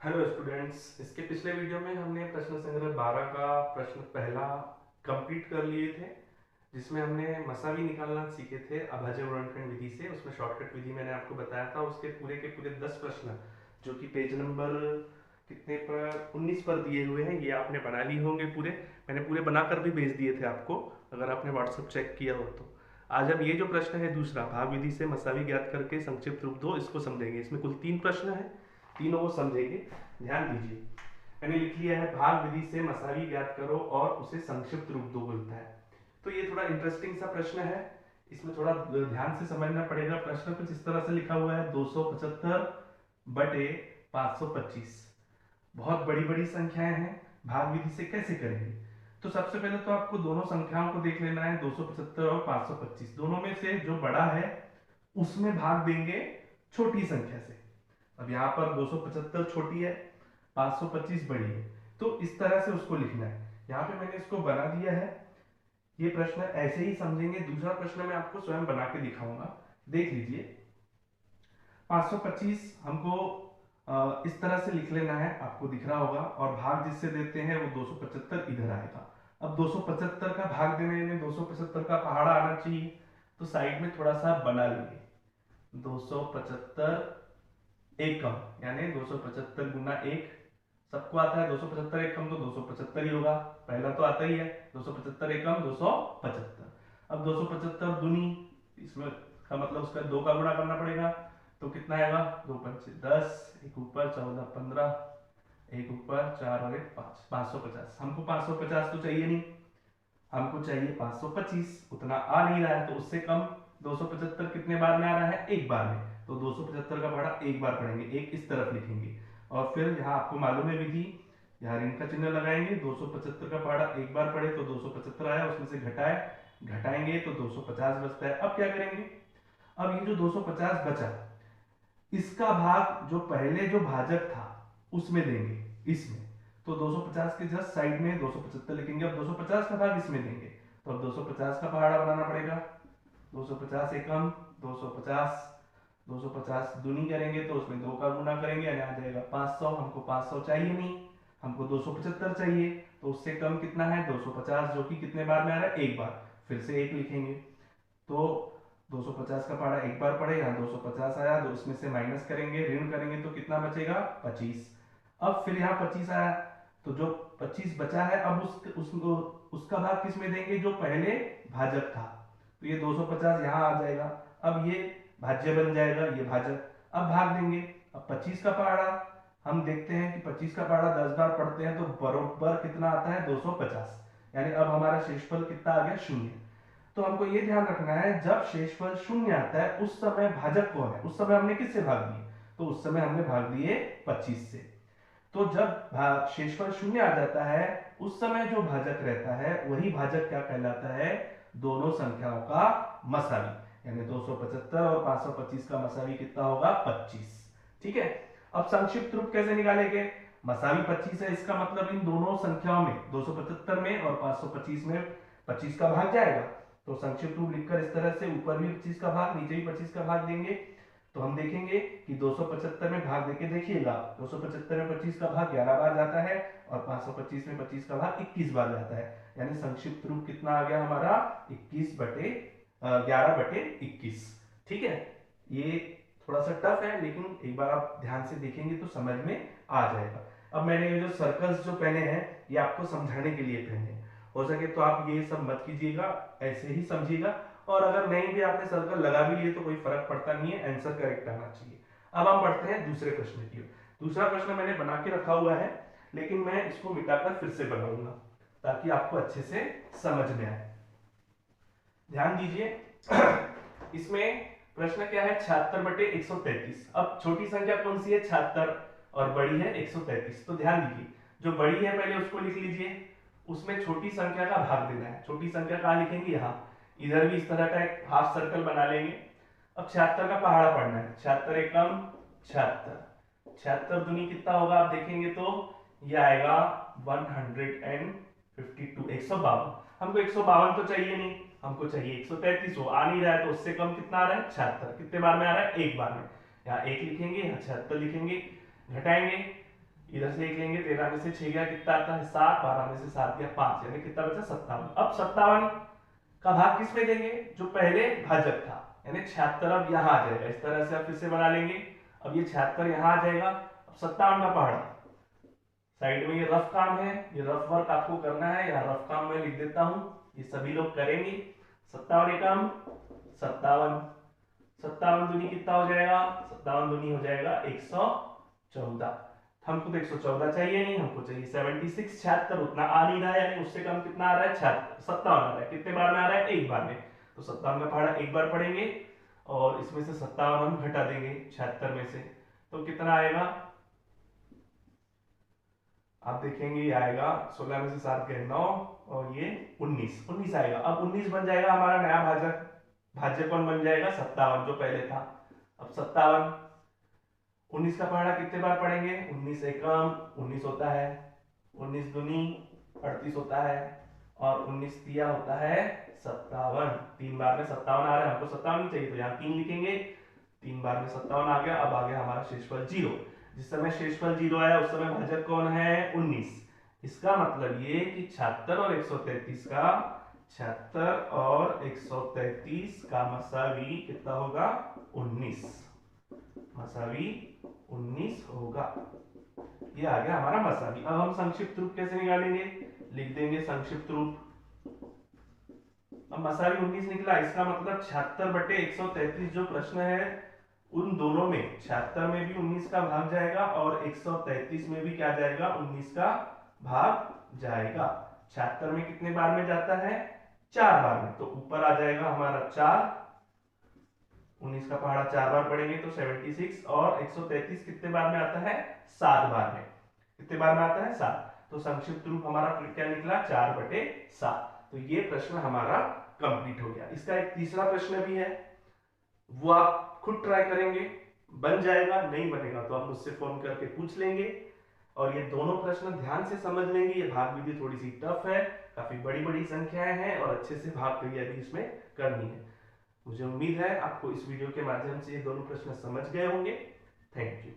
Hello students, इसके पिछले video में हमने प्रश्न संग्रह 12 का प्रश्न पहला कंप्लीट कर लिए थे, जिसमें हमने मसावी निकालना सीखे थे अभाज्य गुणनखंड विधि से। उसमें शॉर्टकट विधि मैंने आपको बताया था। उसके पूरे के पूरे 10 प्रश्न जो कि पेज नंबर कितने पर 19 पर दिए हुए हैं, ये आपने बना लिए होंगे पूरे। मैंने पूरे बनाकर भी भेज दिए थे आपको, अगर आपने व्हाट्सएप चेक किया हो तो। आज हम ये जो प्रश्न है दूसरा, भाग विधि से मसावी ज्ञात करके संक्षिप्त रूप दो, इसको समझेंगे। इसमें कुल 3 प्रश्न है, तीनों को समझेंगे। ध्यान दीजिए, मैंने लिख लिया है भाग विधि से मसावी ज्ञात करो और उसे संक्षिप्त रूप दो बोलता है। तो ये थोड़ा इंटरेस्टिंग सा प्रश्न है, इसमें थोड़ा ध्यान से समझना पड़ेगा। प्रश्न कुछ इस तरह से लिखा हुआ है, 275 बटे 525। बहुत बड़ी बड़ी संख्याएं हैं, भाग विधि से कैसे करेंगे? तो सबसे पहले तो आपको दोनों संख्याओं को देख लेना है, 275 और 525। दोनों में से जो बड़ा है उसमें भाग देंगे छोटी संख्या से। अब यहाँ पर 275 छोटी है, 525 बड़ी है, तो इस तरह से उसको लिखना है। यहाँ पे मैंने इसको बना दिया है। ये प्रश्न ऐसे ही समझेंगे। दूसरा प्रश्न मैं आपको स्वयं बना के दिखाऊंगा, देख लीजिए। 525 हमको इस तरह से लिख लेना है, आपको दिख रहा होगा, और भाग जिससे देते हैं वो 275 इधर आएगा। अब 275 का भाग देने में 275 का पहाड़ा आना चाहिए, तो साइड में थोड़ा सा बना लेंगे। 275 एकम, यानी 275 गुना 1, सबको आता है 275 एकम, तो 275 ही होगा, पहला तो आता ही है। 275 एकम 275। अब 275 दुनी, इसमें का मतलब उसका 2 का गुणा करना पड़ेगा, तो कितना आएगा? 2 पंचे 10, एक ऊपर 14 15, एक ऊपर 4 और एक 5, 550। हमको 550 तो चाहिए नहीं, हमको चाहिए 525। उतना आ नहीं रहा है, तो उससे कम 275 कितने बार में आ रहा है? एक बार में। तो 275 का भाड़ा एक बार पढ़ेंगे, एक इस तरफ लिखेंगे, और फिर यहाँ आपको मालूम है विधि, यहाँ ऋण का चिन्ह लगाएंगे। 275 का भाड़ा एक बार पढ़े तो 275 आया, उसमें से घटाएंगे तो 250 बचता है। अब क्या करेंगे? अब ये जो 250 बचा, इसका भाग जो पहले जो भाजक था उसमें देंगे, इसमें। तो 250 के जस्ट साइड में 275 लिखेंगे। अब 250 का भाग इसमें देंगे, तो अब 250 का पहाड़ा बनाना पड़ेगा। 250 एकम 250, 250 दूनी करेंगे तो उसमें 2 का गुना करेंगे, यानी आ जाएगा 500। हमको 500 चाहिए नहीं, हमको 275 चाहिए, तो उससे कम कितना है? 250, जो कि कितने बार में आ रहा है? एक बार। फिर से एक लिखेंगे, तो 250 का पहाड़ा एक बार पड़े, यहाँ 250 आया, तो उसमें से माइनस करेंगे, ऋण करेंगे, तो कितना बचेगा? 25। अब फिर यहाँ 25 आया, तो जो 25 बचा है, अब उसका भाग किस में देंगे? जो पहले भाजक था, तो ये 250 यहाँ आ जाएगा। अब ये भाज्य बन जाएगा, ये भाजक। अब भाग देंगे। अब 25 का पहाड़ा हम देखते हैं कि 25 का पहाड़ा 10 बार पढ़ते हैं तो बरोबर कितना आता है? 250। यानी अब हमारा शेषफल कितना आ गया? शून्य। तो हमको ये ध्यान रखना है, जब शेषफल शून्य आता है उस समय भाजक कौन है? उस समय हमने किससे भाग दिए? तो उस समय हमने भाग दिए 25 से। तो जब शेषफल शून्य आ जाता है, उस समय जो भाजक रहता है वही भाजक क्या कहलाता है? दोनों संख्याओं का मसावी। यानी 275 और 525 का मसावी कितना होगा? 25। ठीक है। अब संक्षिप्त रूप कैसे निकालेंगे? मसावी 25 है, इसका मतलब इन दोनों संख्याओं में, 275 में और 525 में 25 का भाग जाएगा। तो संक्षिप्त रूप लिखकर इस तरह से, ऊपर भी 25 का भाग, नीचे भी 25 का भाग देंगे। तो हम देखेंगे कि 275 में भाग देके देखिएगा, 275 में 25 का भाग 11 बार जाता है, और 525 में 25 का भाग 21 बार जाता है। यानी संक्षिप्त रूप कितना आ गया हमारा? 11 बटे 21। ठीक है। ये थोड़ा सा टफ है, लेकिन एक बार आप ध्यान से देखेंगे तो समझ में आ जाएगा। अब मैंने ये जो सर्कल्स जो पहने हैं, ये आपको समझाने के लिए पहने। हो सके तो आप ये सब मत कीजिएगा, ऐसे ही समझिएगा। और अगर नहीं भी आपने सर्कल लगा भी लिए तो कोई फर्क पड़ता नहीं है, आंसर करेक्ट आना चाहिए। अब हम बढ़ते हैं दूसरे प्रश्न की ओर। दूसरा प्रश्न मैंने बना के रखा हुआ है, लेकिन मैं इसको मिटाकर फिर से बनाऊंगा ताकि आपको अच्छे से समझ में आए। ध्यान दीजिए। इसमें प्रश्न क्या है? 76 बटे 133। अब छोटी संख्या कौन सी है? 76, और बड़ी है 133। तो ध्यान दीजिए, जो बड़ी है पहले उसको लिख लीजिए, उसमें छोटी संख्या का भाग देना है। छोटी संख्या कहाँ लिखेंगे? यहाँ। इधर भी इस तरह का एक हाफ सर्कल बना लेंगे। अब 76 का पहाड़ा पढ़ना है। 76 एकम 76, 76 दूनी कितना होगा? आप देखेंगे तो ये आएगा 152, 152। हमको 152 तो चाहिए नहीं, हमको चाहिए 133। वो आ नहीं रहा है, तो उससे कम कितना आ रहा है? 76। कितने बार में आ रहा है? एक बार में। यहाँ 1 लिखेंगे, यहाँ 76 लिखेंगे, घटाएंगे, इधर से 1 लेंगे, 13 में से 6 गया, कितना आता है 7, 12 में से 7 गया 5, यानी कितना बचा 57। अब 57 का भाग किस में देंगे, जो पहले भाजक था, यानी 76 अब यहाँ आ जाएगा। इस तरह से आप फिर से बना लेंगे। अब ये 76 यहाँ आ जाएगा। अब 57 का पहाड़ा साइड में, ये रफ काम है, ये रफ वर्क आपको करना है, यहाँ रफ काम मैं लिख देता हूं, ये सभी लोग करेंगे। 57 एकम 57, 57 दूनी कितना हो जाएगा, 57 दूनी हो जाएगा 114। हमको तो 114 चाहिए नहीं, हमको चाहिए 76। 76 उतना आ नहीं रहा है, यानी उससे कम कितना आ रहा है 57 आ रहा है। कितने बार में आ रहा है, एक बार में। तो 57 का पहाड़ा एक बार पढ़ेंगे और इसमें से 57 हम घटा देंगे 76 में से, तो कितना आएगा आप देखेंगे, ये आएगा 16 में से 7 गए 9 और ये 19 आएगा। अब 19 बन जाएगा हमारा नया भाजक। भाज्य कौन बन जाएगा, 57 जो पहले था। अब 57, 19 का पहाड़ा कितने बार पढ़ेंगे, 19 एकम 19 होता है, 19 दूनी 38 होता है और 19 तिया होता है 57। 3 बार में 57 आ रहा है, हमको 57 ही चाहिए तो यहाँ 3 लिखेंगे, 3 बार में 57 आ गया। अब आ गया हमारा शेषफल 0। जिस समय शेषफल 0 आया उस समय भाजक कौन है, 19। इसका मतलब ये कि 76 और 133 का 76 और 133 का मसावी कितना होगा, 19। मसावी 19 होगा। ये आ गया हमारा मसावी। अब हम संक्षिप्त रूप कैसे निकालेंगे, लिख देंगे संक्षिप्त रूप। अब मसावी 19 निकला, इसका मतलब 76 बटे 133 जो प्रश्न है उन दोनों में 76 में भी 19 का भाग जाएगा और 133 में भी क्या जाएगा, 19 का भाग जाएगा। 76 में कितने बार में जाता है, 4 बार में, तो ऊपर आ जाएगा हमारा 4। 19 का पहाड़ा 4 बार पढ़ेंगे तो 76 और 133 कितने बार में आता है, 7 बार में। कितने बार में आता है, 7। तो संक्षिप्त रूप हमारा क्या निकला, 4 बटे 7। तो ये प्रश्न हमारा कंप्लीट हो गया। इसका एक तीसरा प्रश्न भी है, वो आप खुद ट्राई करेंगे, बन जाएगा, नहीं बनेगा तो आप मुझसे फोन करके पूछ लेंगे। और ये दोनों प्रश्न ध्यान से समझ लेंगे। ये भाग विधि थोड़ी सी टफ है, काफी बड़ी बड़ी संख्याएं हैं और अच्छे से भाग क्रिया भी इसमें करनी है। मुझे उम्मीद है आपको इस वीडियो के माध्यम से ये दोनों प्रश्न समझ गए होंगे। Thank you.